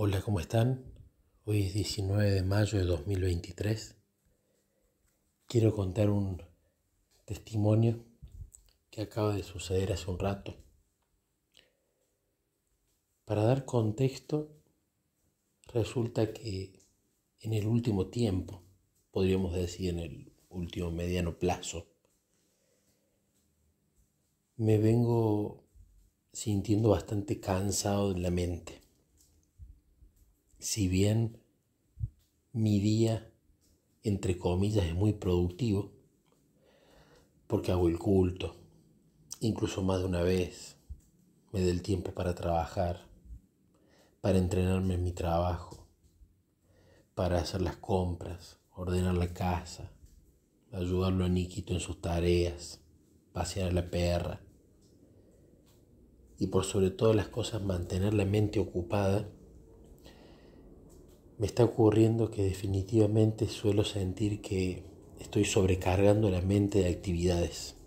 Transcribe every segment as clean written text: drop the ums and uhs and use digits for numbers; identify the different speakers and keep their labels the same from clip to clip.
Speaker 1: Hola, ¿cómo están? Hoy es 19 de mayo de 2023. Quiero contar un testimonio que acaba de suceder hace un rato. Para dar contexto, resulta que en el último tiempo, podríamos decir en el último mediano plazo, me vengo sintiendo bastante cansado de la mente. Si bien mi día, entre comillas, es muy productivo, porque hago el culto, incluso más de una vez, me dé el tiempo para trabajar, para entrenarme en mi trabajo, para hacer las compras, ordenar la casa, ayudarlo a Niquito en sus tareas, pasear a la perra y por sobre todas las cosas mantener la mente ocupada. Me está ocurriendo que definitivamente suelo sentir que estoy sobrecargando la mente de actividades,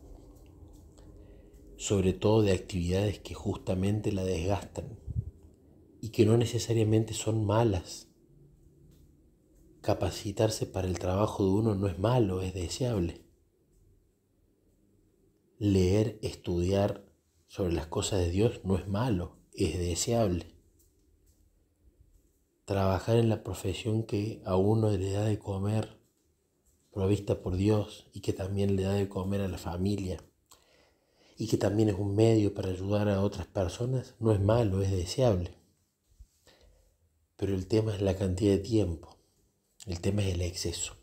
Speaker 1: sobre todo de actividades que justamente la desgastan y que no necesariamente son malas. Capacitarse para el trabajo de uno no es malo, es deseable. Leer, estudiar sobre las cosas de Dios no es malo, es deseable. Trabajar en la profesión que a uno le da de comer, provista por Dios, y que también le da de comer a la familia, y que también es un medio para ayudar a otras personas, no es malo, es deseable. Pero el tema es la cantidad de tiempo, el tema es el exceso.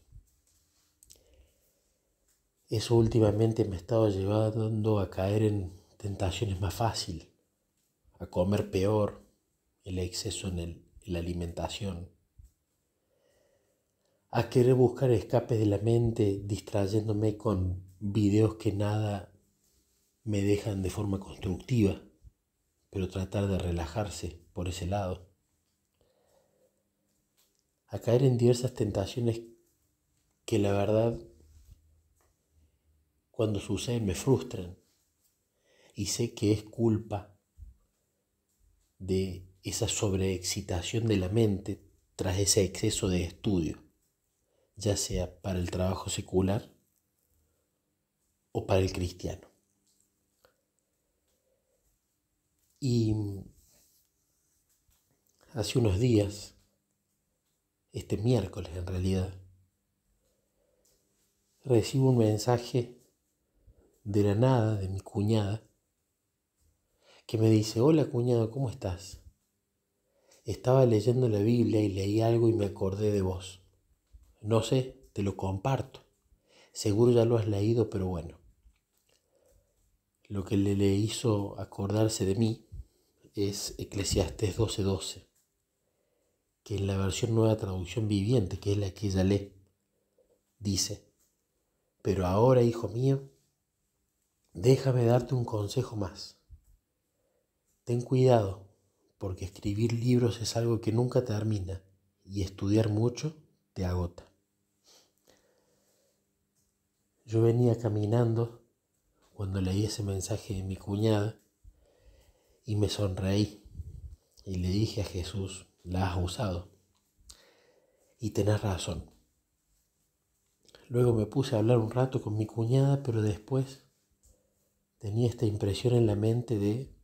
Speaker 1: Eso últimamente me ha estado llevando a caer en tentaciones más fáciles, a comer peor, el exceso en la alimentación, a querer buscar escapes de la mente distrayéndome con videos que nada me dejan de forma constructiva, pero tratar de relajarse por ese lado, a caer en diversas tentaciones que la verdad cuando suceden me frustran y sé que es culpa de esa sobreexcitación de la mente tras ese exceso de estudio, ya sea para el trabajo secular o para el cristiano. Y hace unos días, este miércoles en realidad, recibo un mensaje de la nada de mi cuñada que me dice: hola cuñado, ¿cómo estás? Estaba leyendo la Biblia y leí algo y me acordé de vos. No sé, te lo comparto. Seguro ya lo has leído, pero bueno. Lo que le hizo acordarse de mí es Eclesiastés 12:12, que en la versión Nueva Traducción Viviente, que es la que ella lee, dice: pero ahora, hijo mío, déjame darte un consejo más. Ten cuidado, porque escribir libros es algo que nunca termina y estudiar mucho te agota. Yo venía caminando cuando leí ese mensaje de mi cuñada y me sonreí y le dije a Jesús: la has usado y tenés razón. Luego me puse a hablar un rato con mi cuñada, pero después tenía esta impresión en la mente de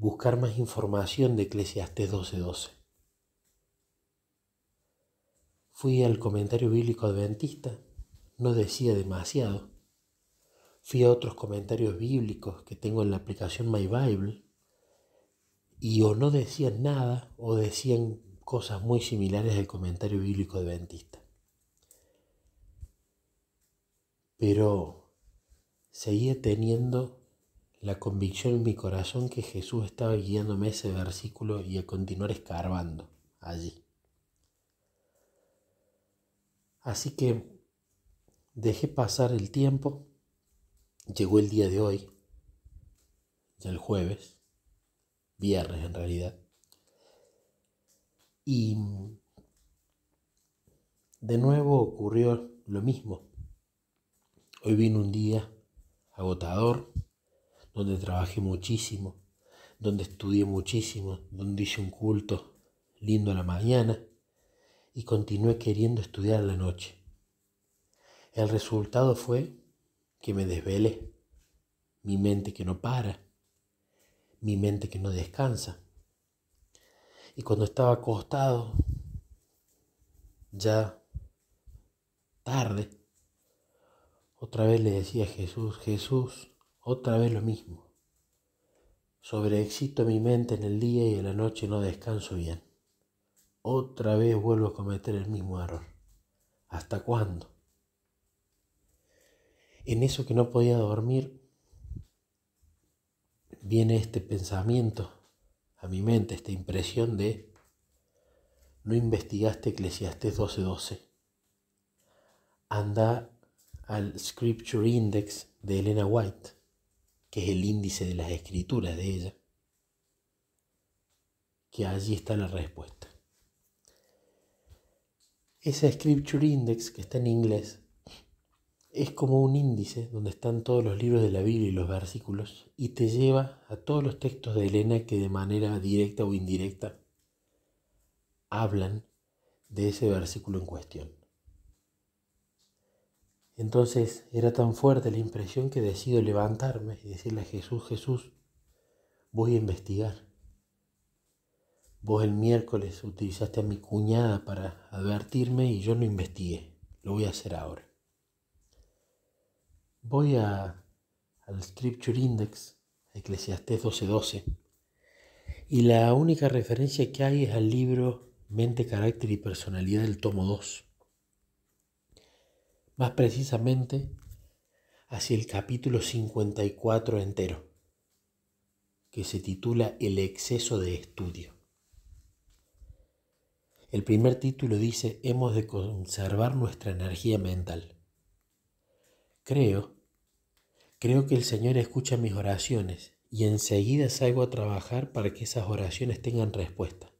Speaker 1: buscar más información de Eclesiastés 12:12. Fui al comentario bíblico adventista, no decía demasiado. Fui a otros comentarios bíblicos que tengo en la aplicación My Bible y o no decían nada o decían cosas muy similares al comentario bíblico adventista. Pero seguía teniendo la convicción en mi corazón que Jesús estaba guiándome ese versículo y a continuar escarbando allí. Así que dejé pasar el tiempo, llegó el día de hoy, ya el jueves, viernes en realidad, y de nuevo ocurrió lo mismo. Hoy vino un día agotador, donde trabajé muchísimo, donde estudié muchísimo, donde hice un culto lindo a la mañana y continué queriendo estudiar a la noche. El resultado fue que me desvelé, mi mente que no para, mi mente que no descansa. Y cuando estaba acostado, ya tarde, otra vez le decía a Jesús, Jesús, otra vez lo mismo. Sobreexcito mi mente en el día y en la noche no descanso bien. Otra vez vuelvo a cometer el mismo error. ¿Hasta cuándo? En eso que no podía dormir, viene este pensamiento a mi mente, esta impresión de: no investigaste Eclesiastés 12:12. Anda al Scripture Index de Elena White, que es el índice de las escrituras de ella, que allí está la respuesta. Ese Scripture Index, que está en inglés, es como un índice donde están todos los libros de la Biblia y los versículos, y te lleva a todos los textos de Elena que de manera directa o indirecta hablan de ese versículo en cuestión. Entonces era tan fuerte la impresión que decido levantarme y decirle a Jesús, Jesús, voy a investigar. Vos el miércoles utilizaste a mi cuñada para advertirme y yo no investigué. Lo voy a hacer ahora. Voy al Scripture Index, Eclesiastés 12:12, y la única referencia que hay es al libro Mente, Carácter y Personalidad del tomo 2. Más precisamente hacia el capítulo 54 entero, que se titula El exceso de estudio. El primer título dice: hemos de conservar nuestra energía mental. Creo que el Señor escucha mis oraciones y enseguida salgo a trabajar para que esas oraciones tengan respuesta,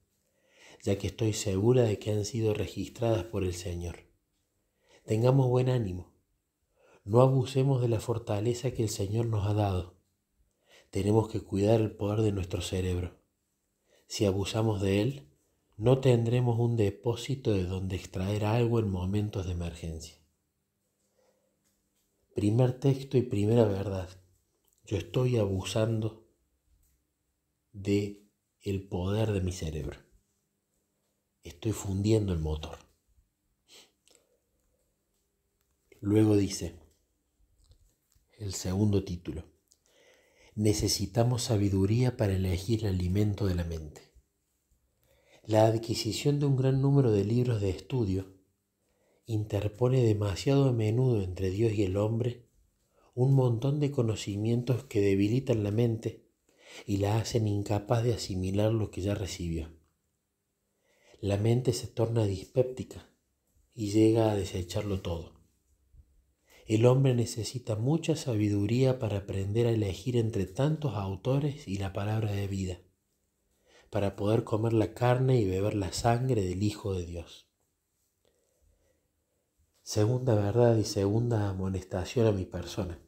Speaker 1: ya que estoy segura de que han sido registradas por el Señor. Tengamos buen ánimo. No abusemos de la fortaleza que el Señor nos ha dado. Tenemos que cuidar el poder de nuestro cerebro. Si abusamos de él, no tendremos un depósito de donde extraer algo en momentos de emergencia. Primer texto y primera verdad. Yo estoy abusando de el poder de mi cerebro. Estoy fundiendo el motor. Luego dice el segundo título: necesitamos sabiduría para elegir el alimento de la mente. La adquisición de un gran número de libros de estudio interpone demasiado a menudo entre Dios y el hombre un montón de conocimientos que debilitan la mente y la hacen incapaz de asimilar lo que ya recibió. La mente se torna dispéptica y llega a desecharlo todo. El hombre necesita mucha sabiduría para aprender a elegir entre tantos autores y la palabra de vida, para poder comer la carne y beber la sangre del Hijo de Dios. Segunda verdad y segunda amonestación a mi persona.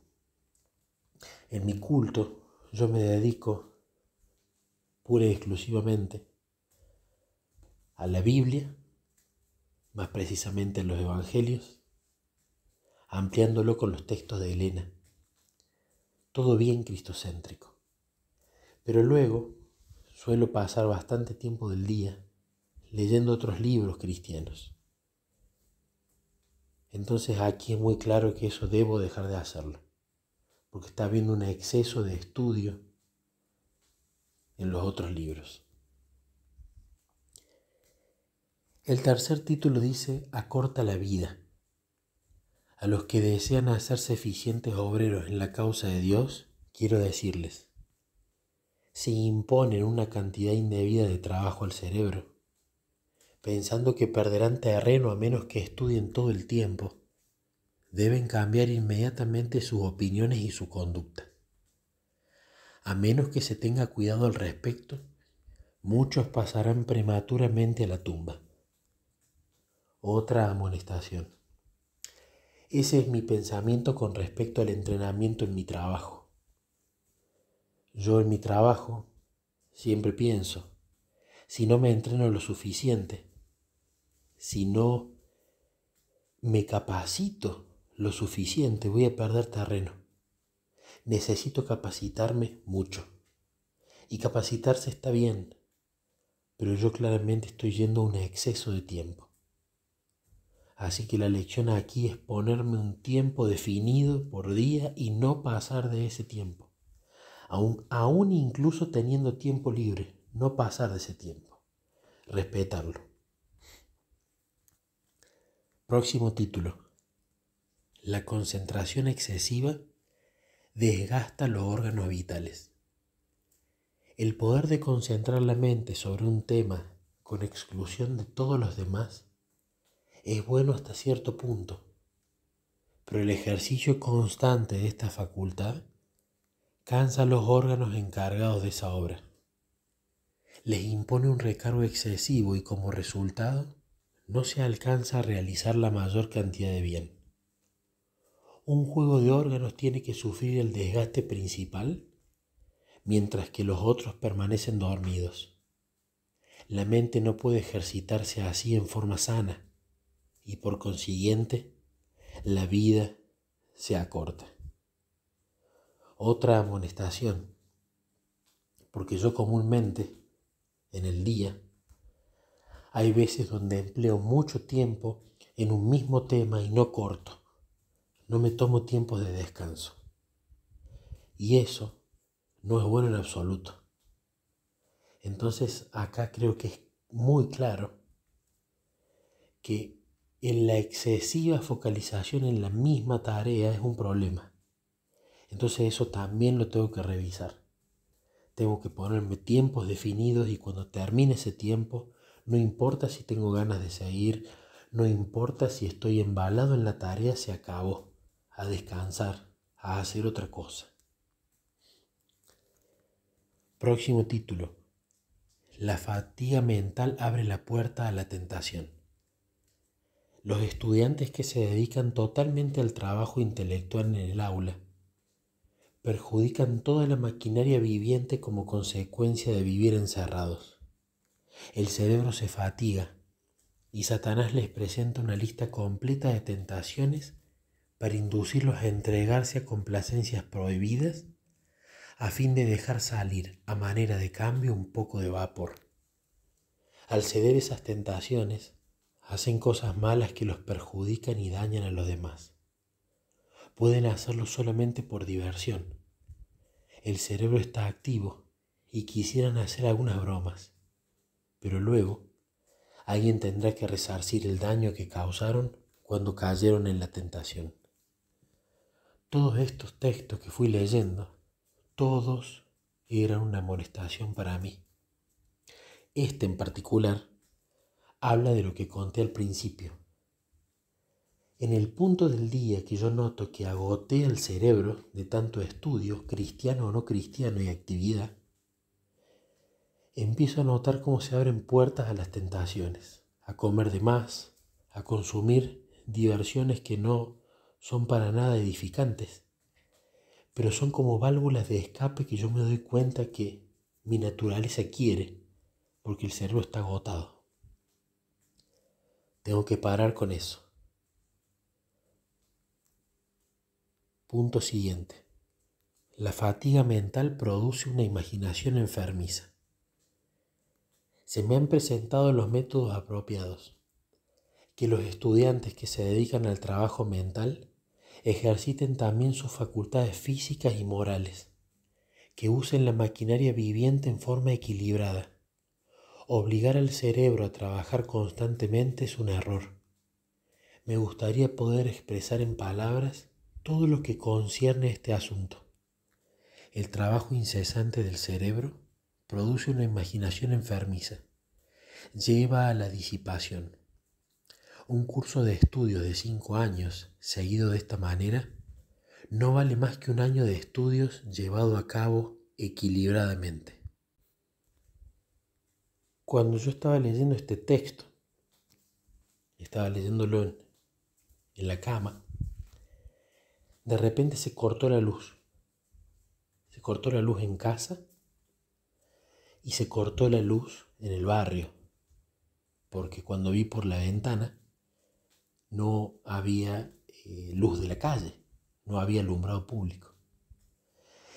Speaker 1: En mi culto yo me dedico pura y exclusivamente a la Biblia, más precisamente a los Evangelios, ampliándolo con los textos de Elena. Todo bien cristocéntrico. Pero luego suelo pasar bastante tiempo del día leyendo otros libros cristianos. Entonces aquí es muy claro que eso debo dejar de hacerlo, porque está habiendo un exceso de estudio en los otros libros. El tercer título dice: acorta la vida. A los que desean hacerse eficientes obreros en la causa de Dios, quiero decirles: si imponen una cantidad indebida de trabajo al cerebro, pensando que perderán terreno a menos que estudien todo el tiempo, deben cambiar inmediatamente sus opiniones y su conducta. A menos que se tenga cuidado al respecto, muchos pasarán prematuramente a la tumba. Otra amonestación. Ese es mi pensamiento con respecto al entrenamiento en mi trabajo. Yo en mi trabajo siempre pienso: Si no me entreno lo suficiente, si no me capacito lo suficiente, voy a perder terreno. Necesito capacitarme mucho. Y capacitarse está bien, pero yo claramente estoy yendo a un exceso de tiempo. Así que la lección aquí es ponerme un tiempo definido por día y no pasar de ese tiempo. Aún incluso teniendo tiempo libre, no pasar de ese tiempo. Respetarlo. Próximo título. La concentración excesiva desgasta los órganos vitales. El poder de concentrar la mente sobre un tema con exclusión de todos los demás es bueno hasta cierto punto, pero el ejercicio constante de esta facultad cansa a los órganos encargados de esa obra. Les impone un recargo excesivo y como resultado no se alcanza a realizar la mayor cantidad de bien. Un juego de órganos tiene que sufrir el desgaste principal mientras que los otros permanecen dormidos. La mente no puede ejercitarse así en forma sana y por consiguiente la vida se acorta. Otra amonestación, porque yo comúnmente en el día hay veces donde empleo mucho tiempo en un mismo tema y no corto, no me tomo tiempos de descanso. Y eso no es bueno en absoluto. Entonces acá creo que es muy claro que en la excesiva focalización en la misma tarea es un problema. Entonces eso también lo tengo que revisar. Tengo que ponerme tiempos definidos y cuando termine ese tiempo, no importa si tengo ganas de seguir, no importa si estoy embalado en la tarea, se acabó. A descansar, a hacer otra cosa. Próximo título. La fatiga mental abre la puerta a la tentación. Los estudiantes que se dedican totalmente al trabajo intelectual en el aula perjudican toda la maquinaria viviente como consecuencia de vivir encerrados. El cerebro se fatiga y Satanás les presenta una lista completa de tentaciones para inducirlos a entregarse a complacencias prohibidas a fin de dejar salir a manera de cambio un poco de vapor. Al ceder esas tentaciones, hacen cosas malas que los perjudican y dañan a los demás. Pueden hacerlo solamente por diversión. El cerebro está activo y quisieran hacer algunas bromas, pero luego alguien tendrá que resarcir el daño que causaron cuando cayeron en la tentación. Todos estos textos que fui leyendo, todos eran una amonestación para mí. Este en particular habla de lo que conté al principio. En el punto del día que yo noto que agoté el cerebro de tanto estudio, cristiano o no cristiano y actividad, empiezo a notar cómo se abren puertas a las tentaciones, a comer de más, a consumir diversiones que no son para nada edificantes, pero son como válvulas de escape que yo me doy cuenta que mi naturaleza quiere, porque el cerebro está agotado. Tengo que parar con eso. Punto siguiente. La fatiga mental produce una imaginación enfermiza. Se me han presentado los métodos apropiados, que los estudiantes que se dedican al trabajo mental ejerciten también sus facultades físicas y morales, que usen la maquinaria viviente en forma equilibrada. Obligar al cerebro a trabajar constantemente es un error. Me gustaría poder expresar en palabras todo lo que concierne a este asunto. El trabajo incesante del cerebro produce una imaginación enfermiza, lleva a la disipación. Un curso de estudios de 5 años seguido de esta manera no vale más que un año de estudios llevado a cabo equilibradamente. Cuando yo estaba leyendo este texto, estaba leyéndolo en la cama, de repente se cortó la luz. Se cortó la luz en casa y se cortó la luz en el barrio, porque cuando vi por la ventana no había luz de la calle, no había alumbrado público.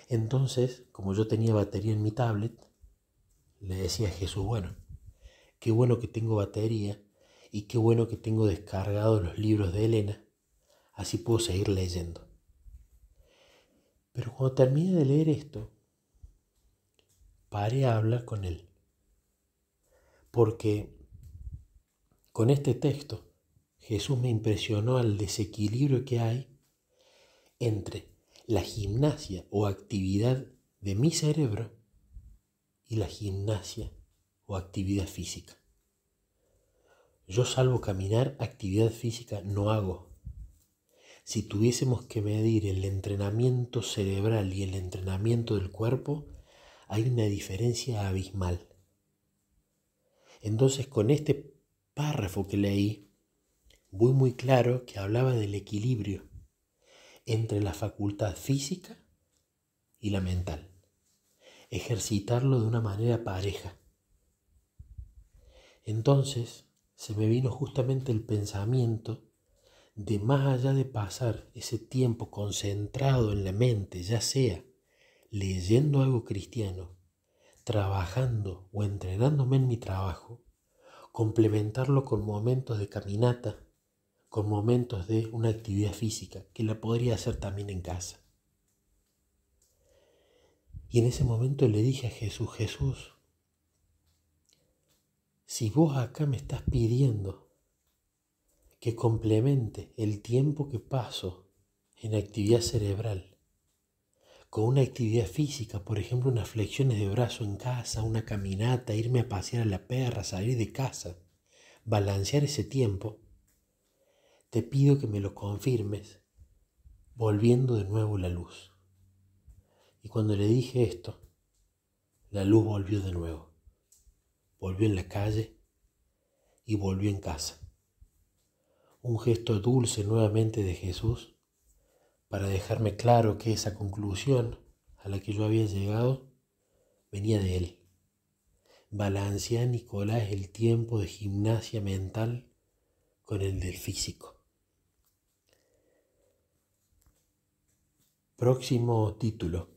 Speaker 1: Entonces, como yo tenía batería en mi tablet, le decía a Jesús, bueno, qué bueno que tengo batería y qué bueno que tengo descargados los libros de Elena, así puedo seguir leyendo. Pero cuando terminé de leer esto, paré a hablar con él, porque con este texto Jesús me impresionó al desequilibrio que hay entre la gimnasia o actividad de mi cerebro y la gimnasia o actividad física. Yo, salvo caminar, actividad física no hago. Si tuviésemos que medir el entrenamiento cerebral y el entrenamiento del cuerpo, hay una diferencia abismal. Entonces, con este párrafo que leí, voy muy claro que hablaba del equilibrio entre la facultad física y la mental. Ejercitarlo de una manera pareja. Entonces, se me vino justamente el pensamiento de, más allá de pasar ese tiempo concentrado en la mente, ya sea leyendo algo cristiano, trabajando o entrenándome en mi trabajo, complementarlo con momentos de caminata, con momentos de una actividad física, que la podría hacer también en casa. Y en ese momento le dije a Jesús, Jesús, si vos acá me estás pidiendo que complemente el tiempo que paso en actividad cerebral con una actividad física, por ejemplo, unas flexiones de brazo en casa, una caminata, irme a pasear a la perra, salir de casa, balancear ese tiempo, te pido que me lo confirmes, volviendo de nuevo la luz. Y cuando le dije esto, la luz volvió de nuevo. Volvió en la calle y volvió en casa. Un gesto dulce nuevamente de Jesús para dejarme claro que esa conclusión a la que yo había llegado venía de él. Balancea, Nicolás, el tiempo de gimnasia mental con el del físico. Próximo título.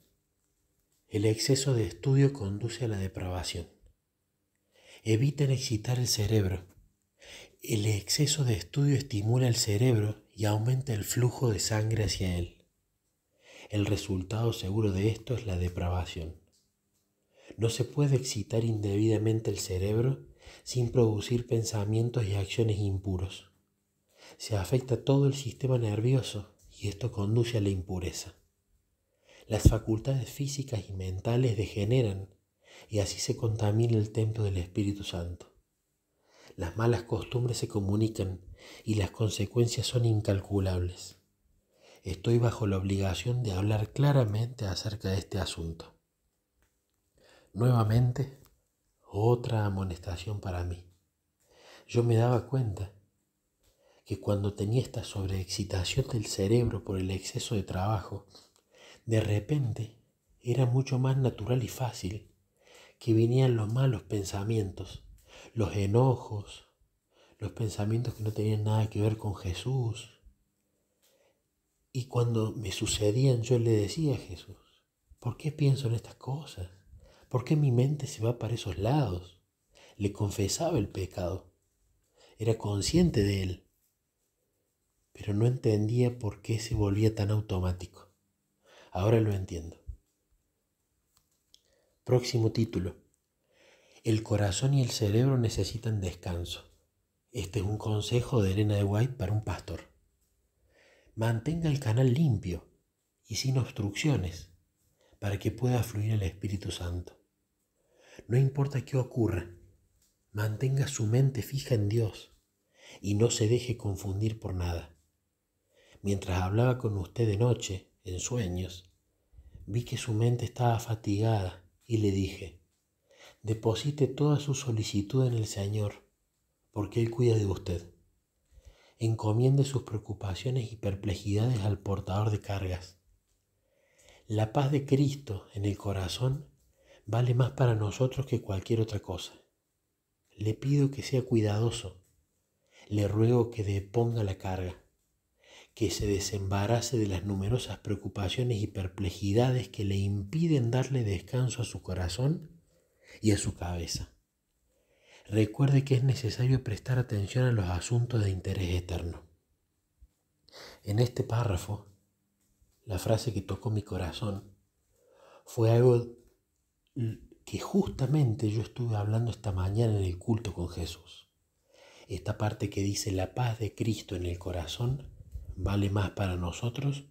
Speaker 1: El exceso de estudio conduce a la depravación. Eviten excitar el cerebro. El exceso de estudio estimula el cerebro y aumenta el flujo de sangre hacia él. El resultado seguro de esto es la depravación. No se puede excitar indebidamente el cerebro sin producir pensamientos y acciones impuros. Se afecta todo el sistema nervioso y esto conduce a la impureza. Las facultades físicas y mentales degeneran y así se contamina el templo del Espíritu Santo. Las malas costumbres se comunican y las consecuencias son incalculables. Estoy bajo la obligación de hablar claramente acerca de este asunto. Nuevamente, otra amonestación para mí. Yo me daba cuenta que cuando tenía esta sobreexcitación del cerebro por el exceso de trabajo, de repente era mucho más natural y fácil que vinieran los malos pensamientos, los enojos, los pensamientos que no tenían nada que ver con Jesús. Y cuando me sucedían yo le decía a Jesús, ¿por qué pienso en estas cosas? ¿Por qué mi mente se va para esos lados? Le confesaba el pecado, era consciente de él, pero no entendía por qué se volvía tan automático. Ahora lo entiendo. Próximo título. El corazón y el cerebro necesitan descanso. Este es un consejo de Elena de White para un pastor. Mantenga el canal limpio y sin obstrucciones para que pueda fluir el Espíritu Santo. No importa qué ocurra, mantenga su mente fija en Dios y no se deje confundir por nada. Mientras hablaba con usted de noche, en sueños, vi que su mente estaba fatigada y le dije, deposite toda su solicitud en el Señor, porque Él cuida de usted. Encomiende sus preocupaciones y perplejidades al portador de cargas. La paz de Cristo en el corazón vale más para nosotros que cualquier otra cosa. le pido que sea cuidadoso, le ruego que deponga la carga, que se desembarace de las numerosas preocupaciones y perplejidades que le impiden darle descanso a su corazón y a su cabeza. Recuerde que es necesario prestar atención a los asuntos de interés eterno. En este párrafo, la frase que tocó mi corazón fue algo que justamente yo estuve hablando esta mañana en el culto con Jesús. Esta parte que dice: la paz de Cristo en el corazón vale más para nosotros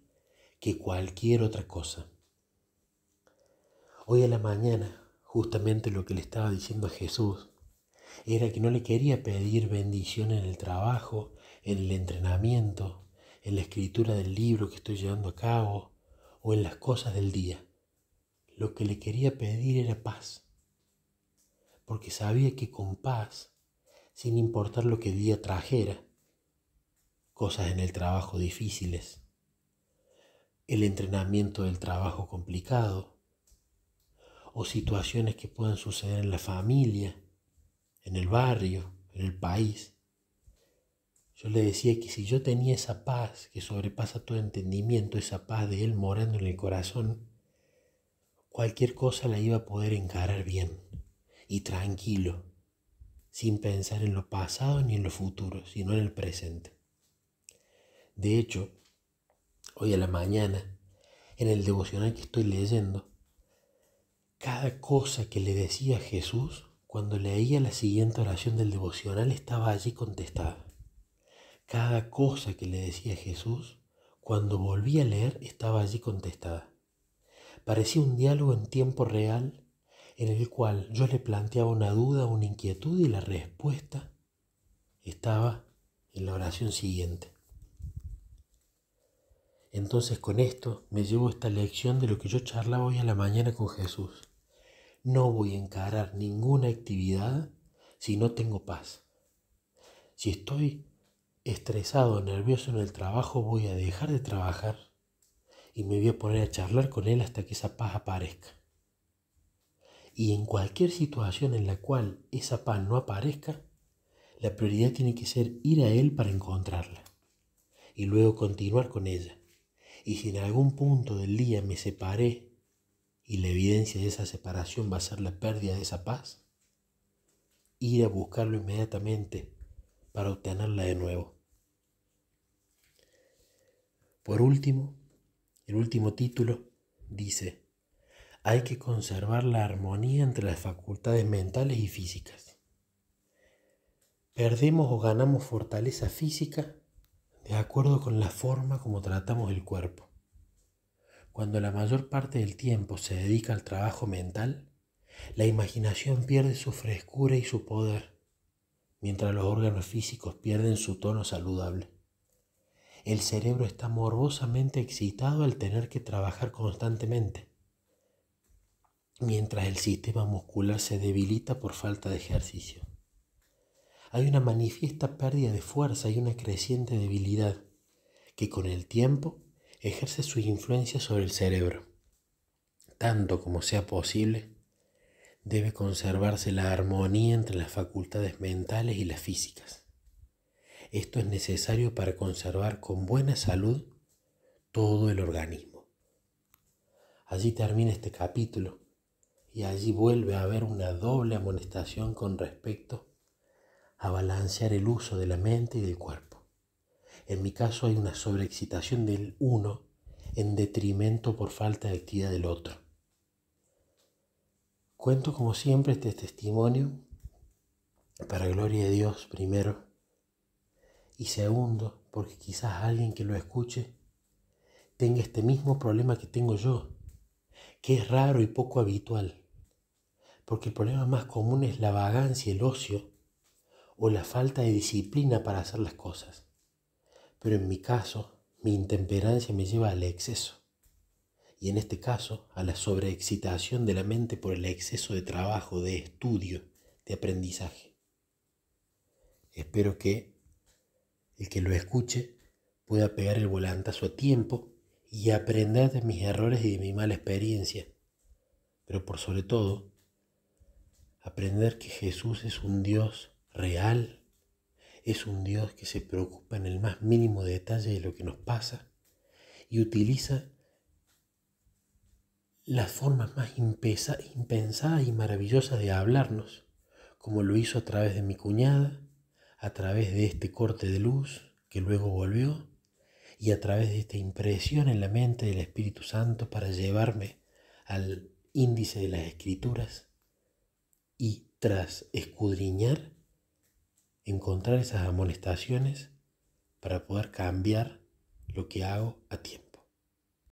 Speaker 1: que cualquier otra cosa. Hoy a la mañana, justamente lo que le estaba diciendo a Jesús era que no le quería pedir bendición en el trabajo, en el entrenamiento, en la escritura del libro que estoy llevando a cabo o en las cosas del día. Lo que le quería pedir era paz, porque sabía que con paz, sin importar lo que el día trajera, cosas en el trabajo difíciles, el entrenamiento del trabajo complicado, o situaciones que puedan suceder en la familia, en el barrio, en el país. Yo le decía que si yo tenía esa paz que sobrepasa todo entendimiento, esa paz de Él morando en el corazón, cualquier cosa la iba a poder encarar bien y tranquilo, sin pensar en lo pasado ni en lo futuro, sino en el presente. De hecho, hoy a la mañana, en el devocional que estoy leyendo, cada cosa que le decía a Jesús, cuando leía la siguiente oración del devocional, estaba allí contestada. Cada cosa que le decía a Jesús, cuando volví a leer, estaba allí contestada. Parecía un diálogo en tiempo real, en el cual yo le planteaba una duda, una inquietud, y la respuesta estaba en la oración siguiente. Entonces, con esto me llevo esta lección de lo que yo charlaba hoy a la mañana con Jesús. No voy a encarar ninguna actividad si no tengo paz. Si estoy estresado o nervioso en el trabajo, voy a dejar de trabajar y me voy a poner a charlar con Él hasta que esa paz aparezca. Y en cualquier situación en la cual esa paz no aparezca, la prioridad tiene que ser ir a Él para encontrarla y luego continuar con ella. Y si en algún punto del día me separé y la evidencia de esa separación va a ser la pérdida de esa paz, ir a buscarlo inmediatamente para obtenerla de nuevo. Por último, el último título dice: hay que conservar la armonía entre las facultades mentales y físicas. Perdemos o ganamos fortaleza física de acuerdo con la forma como tratamos el cuerpo. Cuando la mayor parte del tiempo se dedica al trabajo mental, la imaginación pierde su frescura y su poder, mientras los órganos físicos pierden su tono saludable. El cerebro está morbosamente excitado al tener que trabajar constantemente, mientras el sistema muscular se debilita por falta de ejercicio. Hay una manifiesta pérdida de fuerza y una creciente debilidad que con el tiempo ejerce su influencia sobre el cerebro. Tanto como sea posible, debe conservarse la armonía entre las facultades mentales y las físicas. Esto es necesario para conservar con buena salud todo el organismo. Allí termina este capítulo y allí vuelve a haber una doble amonestación con respecto a balancear el uso de la mente y del cuerpo. En mi caso hay una sobreexcitación del uno en detrimento por falta de actividad del otro. Cuento como siempre este testimonio para gloria de Dios primero, y segundo porque quizás alguien que lo escuche tenga este mismo problema que tengo yo, que es raro y poco habitual, porque el problema más común es la vagancia, el ocio o la falta de disciplina para hacer las cosas. Pero en mi caso, mi intemperancia me lleva al exceso, y en este caso a la sobreexcitación de la mente por el exceso de trabajo, de estudio, de aprendizaje. Espero que el que lo escuche pueda pegar el volantazo a tiempo y aprender de mis errores y de mi mala experiencia, pero por sobre todo, aprender que Jesús es un Dios real, es un Dios que se preocupa en el más mínimo detalle de lo que nos pasa y utiliza las formas más impensadas y maravillosas de hablarnos, como lo hizo a través de mi cuñada, a través de este corte de luz que luego volvió, y a través de esta impresión en la mente del Espíritu Santo para llevarme al índice de las Escrituras y tras escudriñar, encontrar esas amonestaciones para poder cambiar lo que hago a tiempo.